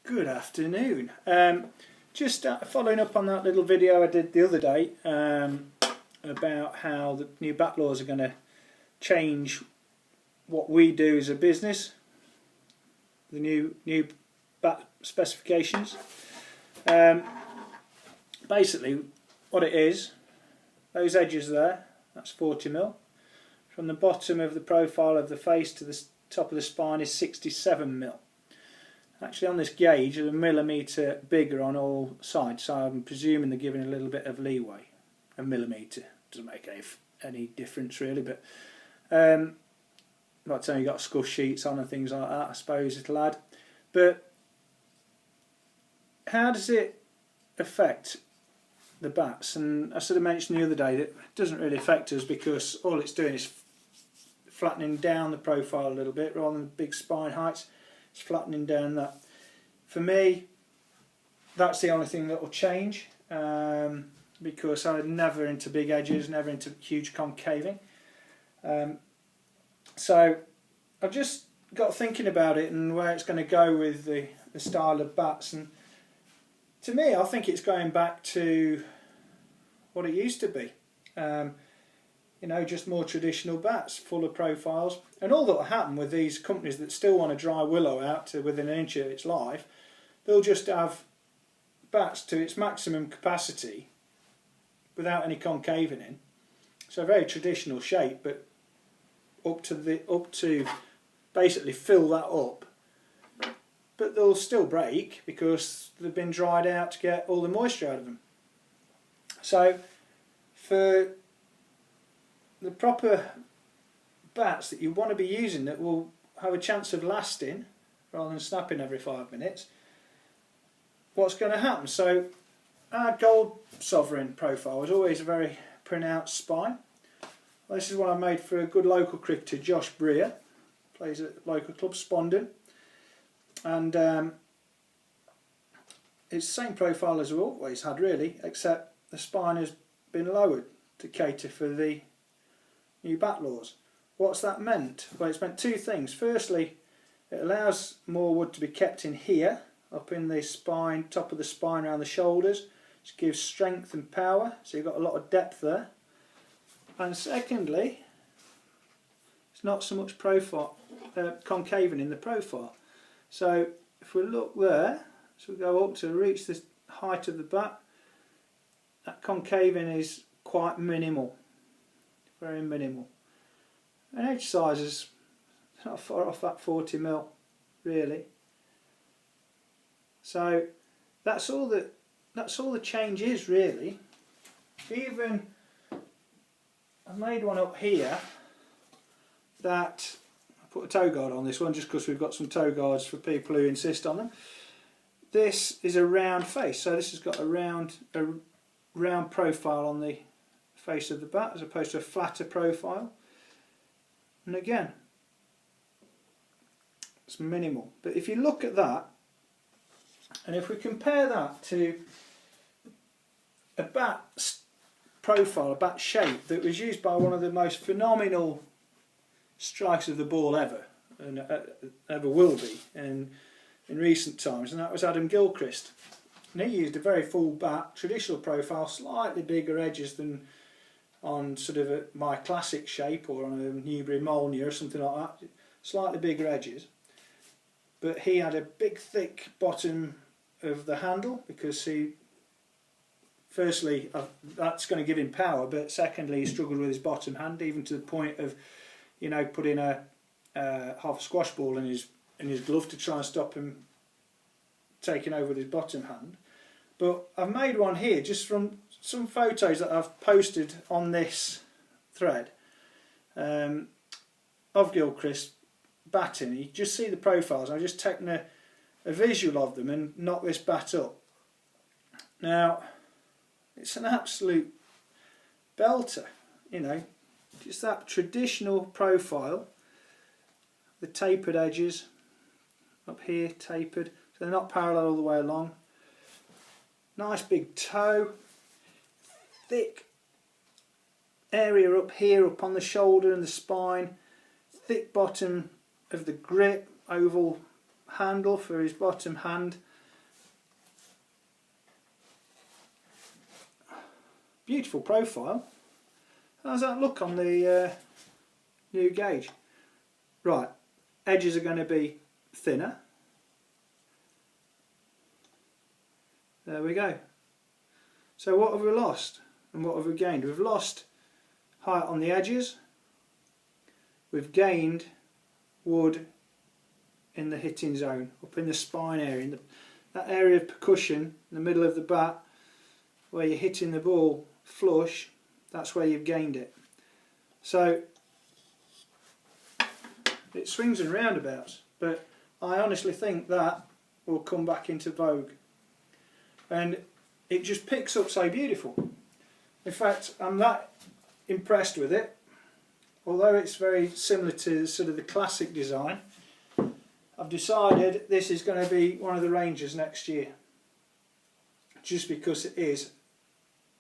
Good afternoon. Just following up on that little video I did the other day about how the new bat laws are going to change what we do as a business, the new bat specifications. Basically what it is, those edges there, that's 40mm. From the bottom of the profile of the face to the top of the spine is 67mm. Actually on this gauge are a millimetre bigger on all sides, so I'm presuming they're giving a little bit of leeway. A millimetre doesn't make any difference really, but by the time you've got scuff sheets on and things like that, I suppose it'll add. But how does it affect the bats? And I sort of mentioned the other day that it doesn't really affect us because all it's doing is flattening down the profile a little bit rather than big spine heights. It's flattening down that. For me, that's the only thing that will change because I'm never into big edges, never into huge concaving. So I've just got thinking about it and where it's going to go with the style of bats, and to me I think it's going back to what it used to be. You know, just more traditional bats, fuller profiles. And all that will happen with these companies that still want to dry willow out to within an inch of its life, they'll just have bats to its maximum capacity without any concaving in. So a very traditional shape, but up to basically fill that up. But they'll still break because they've been dried out to get all the moisture out of them. So for the proper bats that you want to be using that will have a chance of lasting rather than snapping every 5 minutes, what's going to happen? So our Gold Sovereign profile was always a very pronounced spine. Well, this is one I made for a good local cricketer, Josh Breer, plays at the local club Spondon, and it's the same profile as we've always had really, except the spine has been lowered to cater for the new bat laws. What's that meant? Well, it's meant two things. Firstly, it allows more wood to be kept in here, up in the spine, top of the spine around the shoulders, which gives strength and power, so you've got a lot of depth there. And secondly, it's not so much profile, concaving in the profile. So if we look there, so we go up to reach the height of the bat, that concaving is quite minimal. Very minimal. And edge size is not far off that 40mm really. So that's all the change is really. Even I made one up here that I put a toe guard on this one just because we've got some toe guards for people who insist on them. This is a round face, so this has got a round profile on the face of the bat as opposed to a flatter profile, and again it's minimal. But if you look at that, and if we compare that to a bat profile, a bat shape that was used by one of the most phenomenal strikers of the ball ever, and ever will be in recent times, and that was Adam Gilchrist. And he used a very full bat, traditional profile, slightly bigger edges than on sort of my classic shape or on a Newbury Molyneux or something like that, slightly bigger edges. But he had a big thick bottom of the handle because firstly that's going to give him power, but secondly he struggled with his bottom hand, even to the point of, you know, putting a half a squash ball in his glove to try and stop him taking over with his bottom hand. But I've made one here just from some photos that I've posted on this thread of Gilchrist batting. You just see the profiles. I've just taken a visual of them and knocked this bat up. Now it's an absolute belter, you know, just that traditional profile, the tapered edges up here, tapered, so they're not parallel all the way along. Nice big toe, thick area up here, up on the shoulder and the spine, thick bottom of the grip, oval handle for his bottom hand, beautiful profile. How's that look on the new gauge? Right, edges are going to be thinner. There we go. So what have we lost and what have we gained? We've lost height on the edges. We've gained wood in the hitting zone, up in the spine area, in that area of percussion in the middle of the bat where you're hitting the ball flush. That's where you've gained it. So it swings and roundabouts, but I honestly think that will come back into vogue, and it just picks up so beautiful. In fact, I'm that impressed with it, although it's very similar to sort of the classic design. I've decided this is going to be one of the Rangers next year, just because it is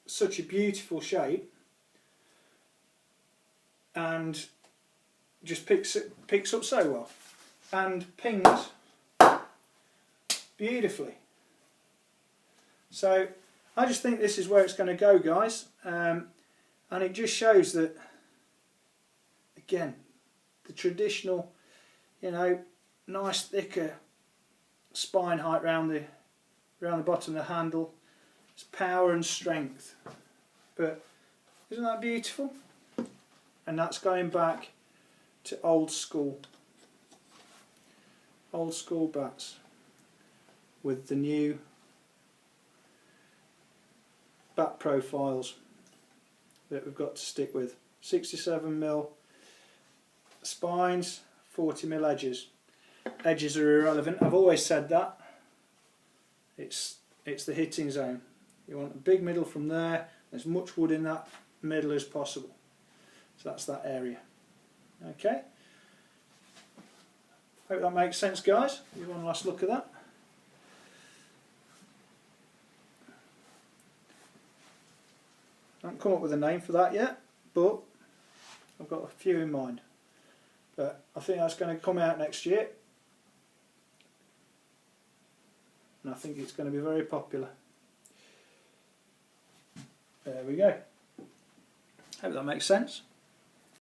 such a beautiful shape and just picks up so well and pings beautifully. So I just think this is where it's going to go, guys, and it just shows that, again, the traditional, you know, nice thicker spine height around the bottom of the handle. It's power and strength, but isn't that beautiful? And that's going back to old school bats with the new bat profiles that we've got to stick with. 67mm spines, 40mm edges. Edges are irrelevant. I've always said that. It's the hitting zone. You want a big middle from there, as much wood in that middle as possible. So that's that area. Okay. Hope that makes sense, guys. You want a last look at that? I haven't come up with a name for that yet, but I've got a few in mind. But I think that's going to come out next year, and I think it's going to be very popular. There we go. Hope that makes sense.